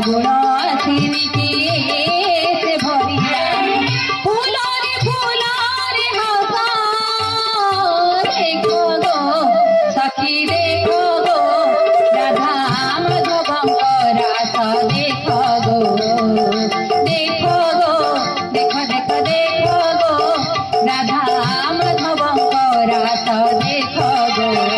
गुण सिरिकी से भरिया फूल रे हसा देखो गो सखी देखो गो राधा माधवंकर रास देखो गो देखो गो देखो देखो देखो गो राधा माधवंकर रास देखो गो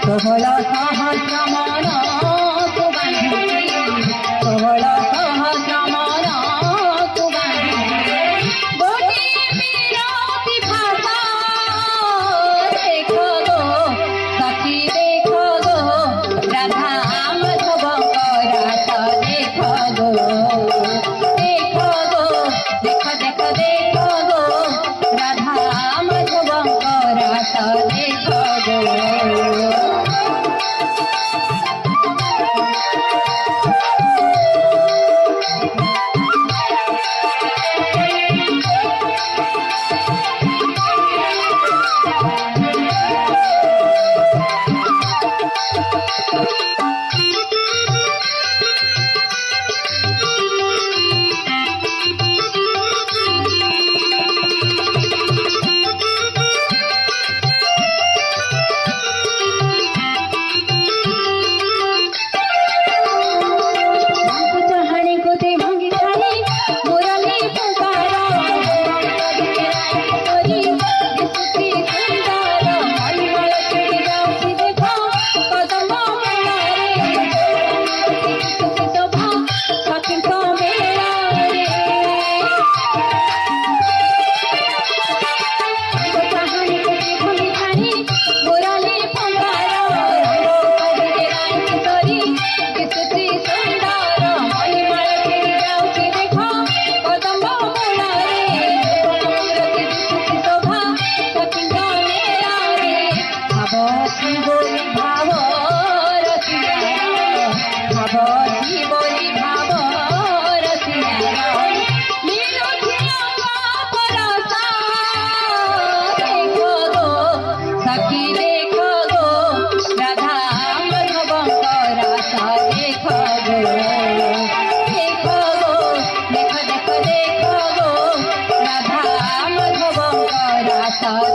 षोहल सहस्र मन तु बांधी षोहल सहस्र मन तु बांधी गोटे बिरती भाषा देखो गो सखी देखो गो राधा माधवंकर रास देखो गो देखो गो देखो देखो देखो गो राधा माधवंकर रास देखो गो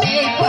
देखो